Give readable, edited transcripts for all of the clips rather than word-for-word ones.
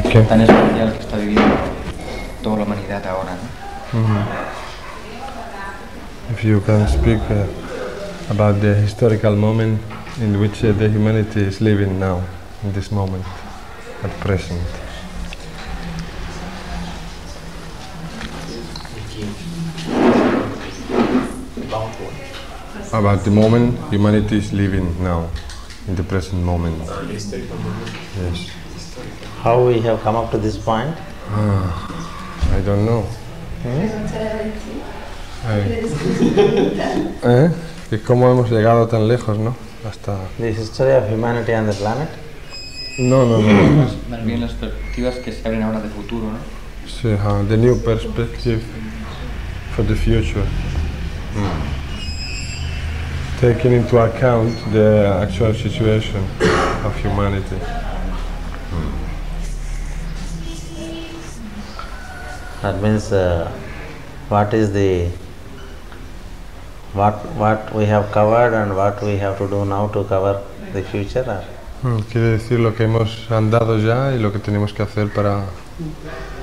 tan especial que está viviendo toda la humanidad ahora, ¿no? If you can speak about the historical moment in which the humanity is living now, in this moment, at present. About the moment humanity is living now, in the present moment. Yes. How we have come up to this point? I don't know. ¿Y cómo hemos llegado tan lejos, no? Hasta... The history of humanity and the planet? No. Más bien las perspectivas que se abren ahora de futuro, ¿no? Sí, the new perspective for the future. Taking into account the actual situation of humanity. That means what is the what we have covered and what we have to do now to cover the future? Quiere decir lo que hemos andado ya y lo que tenemos que hacer para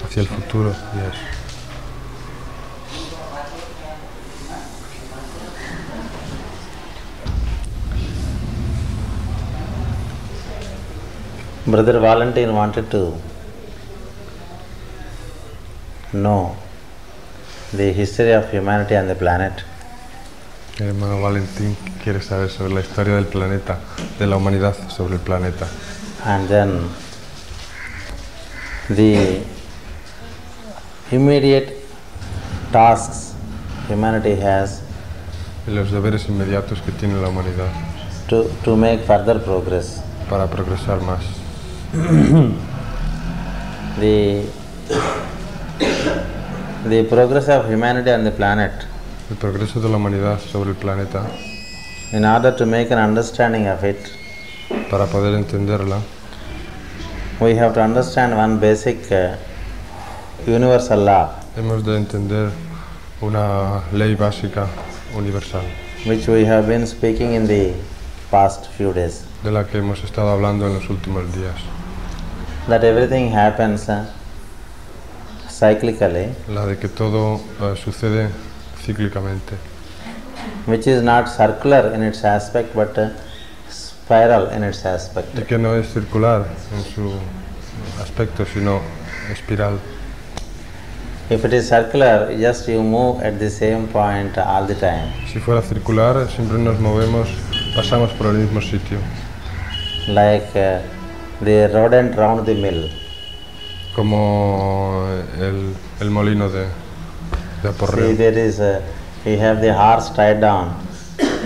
hacia el futuro. Yes. Brother Valentine wanted to know the history of humanity and the planet. El hermano Valentín quiere saber sobre la historia del planeta, de la humanidad sobre el planeta. And then the immediate tasks humanity has Y los deberes inmediatos que tiene la humanidad to make further progress. para progresar más. The progress of humanity and the planet, El progreso de la humanidad sobre el planeta, in order to make an understanding of it, para poder entenderla, we have to understand one basic universal law, hemos de entender una ley básica universal, which we have been speaking in the past few days, de la que hemos estado hablando en los últimos días. that everything happens cyclically, La de que todo sucede cíclicamente, which is not circular in its aspect but spiral in its aspect. y que no es circular en su aspecto, sino espiral. If it is circular, just you move at the same point all the time. Si fuera circular, siempre nos movemos, pasamos por el mismo sitio. Like the rodent round the mill. Como el molino de See, aporreo. there is you have the horse tied down,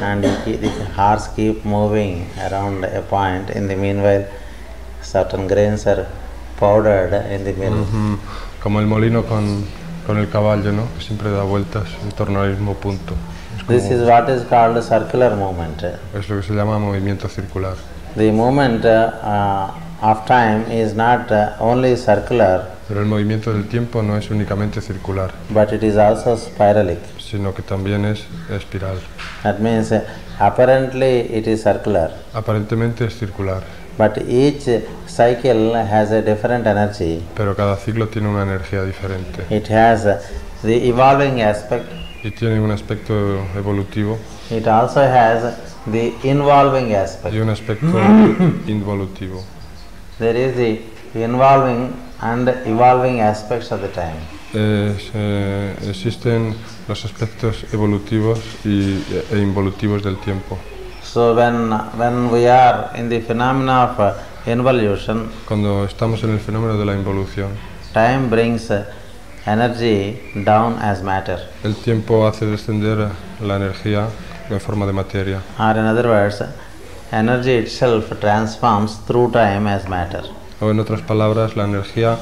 and the horse keep moving around a point. In the meanwhile, certain grains are powdered in the mill. Como el molino con el caballo, ¿no? Que siempre da vueltas en torno al mismo punto. This is what is called a circular movement. Es lo que se llama movimiento circular. The movement of time is not only circular, Pero el movimiento del tiempo no es únicamente circular, but it is also spiralic. sino que también es espiral. That means apparently it is circular, Aparentemente es circular, but each cycle has a different energy. pero cada ciclo tiene una energía diferente It has the evolving aspect. y tiene un aspecto evolutivo It also has the involving y aspect. un aspecto involutivo. There is the involving and evolving aspects of the time. Existen los aspectos evolutivos e involutivos del tiempo. So when we are in the phenomena of involution, Cuando estamos en el fenómeno de la involución, time brings energy down as matter. el tiempo hace descender la energía en forma de materia. Or in other words, energy itself transforms through time as matter. O en otras palabras, la energía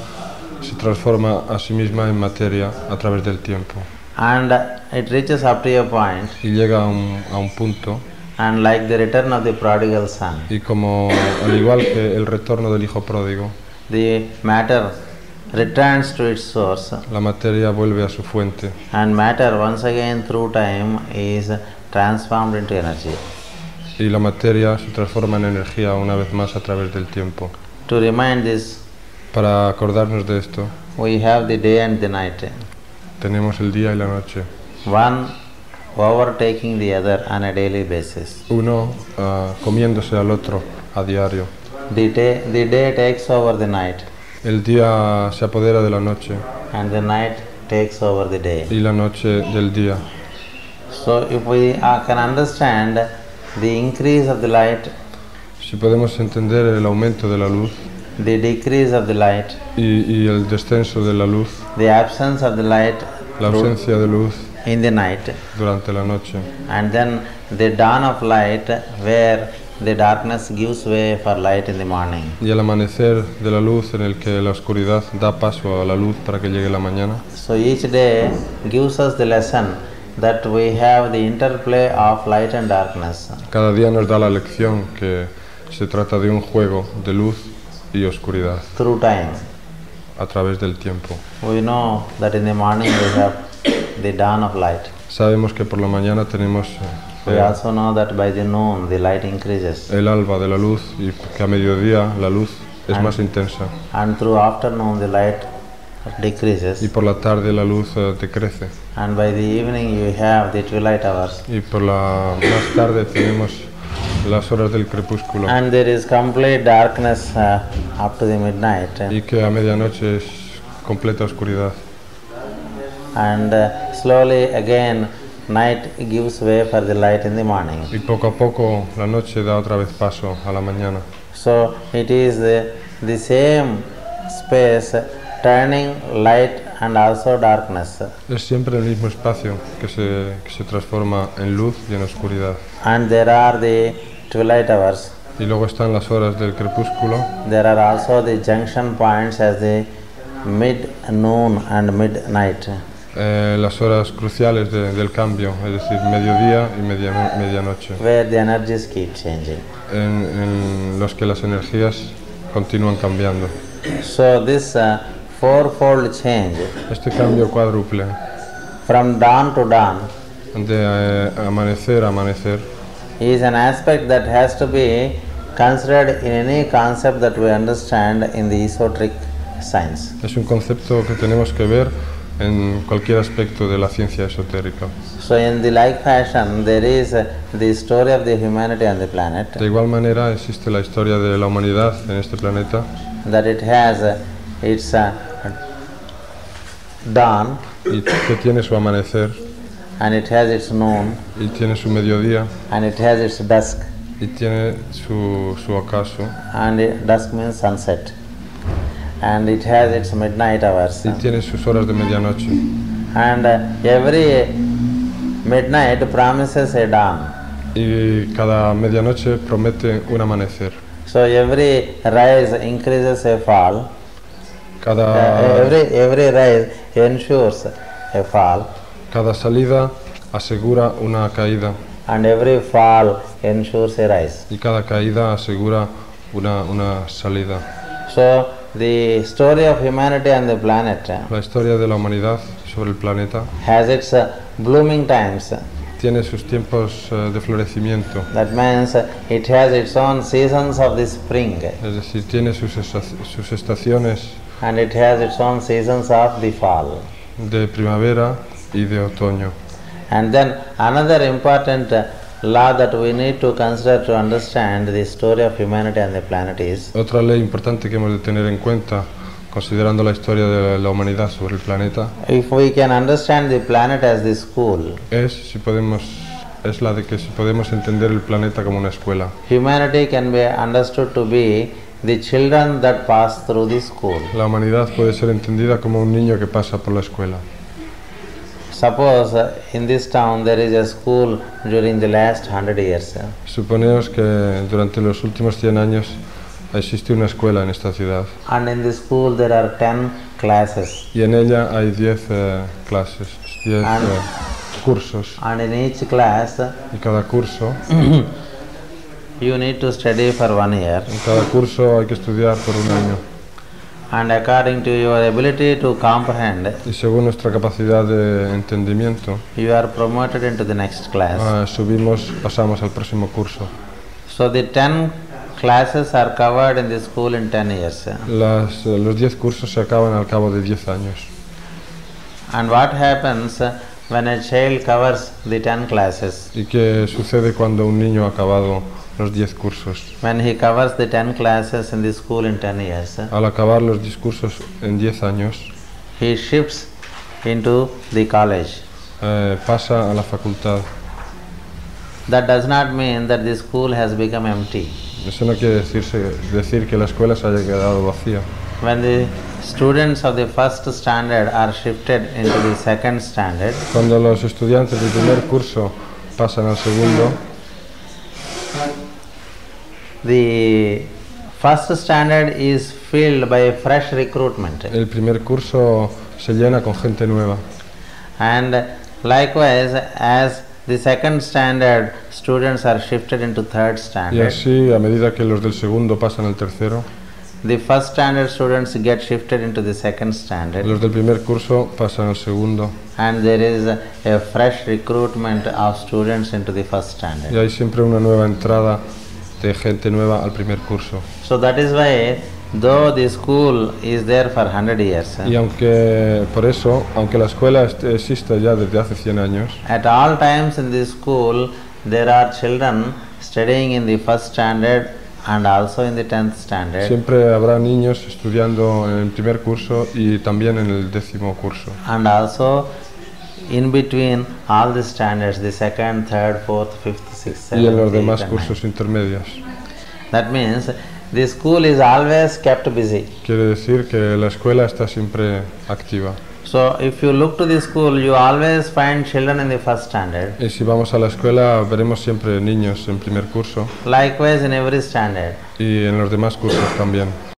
se transforma a sí misma en materia a través del tiempo. And it reaches up to a point, Y llega a un punto, and like the return of the prodigal son, y como al igual que el retorno del hijo pródigo, the matter returns to its source, la materia vuelve a su fuente. and matter once again through time is transformed into energy. Y la materia se transforma en energía una vez más a través del tiempo. To remind this Para acordarnos de esto, we have the day and the night, tenemos el día y la noche. one overtaking the other on a daily basis. Uno comiéndose al otro a diario. The day takes over the night, El día se apodera de la noche and the night takes over the day. y la noche del día. So if we can understand the increase of the light, Si podemos entender el aumento de la luz the decrease of the light, y el descenso de la luz, the absence of the light la ausencia de luz in the night, durante la noche, and then the dawn of light where the darkness gives way for light in the morning. y el amanecer de la luz en el que la oscuridad da paso a la luz para que llegue la mañana. So each day gives us the lesson that we have the interplay of light and darkness. Cada día nos da la lección que se trata de un juego de luz y oscuridad Through time, a través del tiempo. we know that in the morning we have the dawn of light. Sabemos que por la mañana tenemos We also know that by the noon the light increases, el alba de la luz y que a mediodía la luz es más intensa and through afternoon the light decreases, y por la tarde la luz decrece and by the evening you have the twilight hours, y por la más tarde tenemos las horas del crepúsculo and there is complete darkness up to the midnight, y que a medianoche es completa oscuridad and slowly again night gives way for the light in the morning. y poco a poco la noche da otra vez paso a la mañana. So it is the same space turning light and also darkness, Es siempre el mismo espacio que se transforma en luz y en oscuridad. and there are the twilight hours. Y luego están las horas del crepúsculo There are also the junction points as the mid-noon and midnight. las horas cruciales del cambio, es decir, mediodía y medianoche, Where the energies keep changing. en los que las energías continúan cambiando. So this fourfold change Este cambio cuádruple, from dawn to dawn, de amanecer a amanecer, is an aspect that has to be considered in any concept that we understand in the esoteric science. es un concepto que tenemos que ver en cualquier aspecto de la ciencia esotérica. So in the like fashion, there is the story of the humanity on the planet, De igual manera existe la historia de la humanidad en este planeta, that it has its dawn, y que tiene su amanecer, and it has its noon, y tiene su mediodía, and it has its dusk, y tiene su ocaso, and dusk means sunset, and it has its midnight hours, y tiene sus horas de medianoche. and every midnight promises a dawn. Y cada medianoche promete un amanecer. So every rise increases a fall. Cada Every rise ensures a fall, Cada salida asegura una caída and every fall ensures a rise. y cada caída asegura una salida. So the story of humanity on the planet La historia de la humanidad sobre el planeta has its blooming times. tiene sus tiempos de florecimiento, That means it has its own seasons of the spring, es decir, tiene sus estaciones and it has its own seasons of the fall. de primavera y de otoño. And then another important law that we need to consider to understand the story of humanity on the planet is Otra ley importante que hemos de tener en cuenta considerando la historia de la humanidad sobre el planeta if we can understand the planet as the school, es la de que si podemos entender el planeta como una escuela. humanity can be understood to be the children that pass through the school. La humanidad puede ser entendida como un niño que pasa por la escuela. Suppose in this town there is a school during the last 100 years. Suponeos que durante los últimos 100 años existe una escuela en esta ciudad And in the school there are 10 classes. y en ella hay 10 clases, 10 cursos, And in each class y cada curso, you need to study for 1 year. en cada curso hay que estudiar por un año And according to your ability to comprehend, y según nuestra capacidad de entendimiento you are promoted into the next class. pasamos al próximo curso. So the 10 classes are covered in the school in 10 years. Los 10 cursos se acaban al cabo de 10 años. And what happens when a child covers the 10 classes? ¿Y qué sucede cuando un niño ha acabado los 10 cursos? When he covers the 10 classes in the school in 10 years, Al acabar los 10 cursos en 10 años, he shifts into the college. pasa a la facultad. That does not mean that the school has become empty. Eso no quiere decir que la escuela se haya quedado vacía. When the students of the first standard are shifted into the second standard, Cuando los estudiantes del primer curso pasan al segundo, the first standard is filled by fresh recruitment. el primer curso se llena con gente nueva. And likewise, as the second standard students are shifted into third Y standard, así, a medida que los del segundo pasan al tercero, the first standard students get shifted into the second standard, los del primer curso pasan al segundo. and there is a fresh recruitment of students into the first Y standard. hay siempre una nueva entrada de gente nueva al primer curso. So that is why, though the school is there for 100 years, Y aunque, por eso, aunque la escuela existe ya desde hace 100 años, at all times in the school there are children studying in the first standard and also in the 10th standard, siempre habrá niños estudiando en el primer curso y también en el 10º curso. and also in between all the standards, the second, third, fourth, fifth, sixth, Y en los seventh, demás eighth, and cursos ninth. intermedios. That means the school is always kept busy. Quiere decir que la escuela está siempre activa. So if you look to the school, you always find children in the first standard. Y si vamos a la escuela veremos siempre niños en primer curso Likewise in every standard. y en los demás cursos también.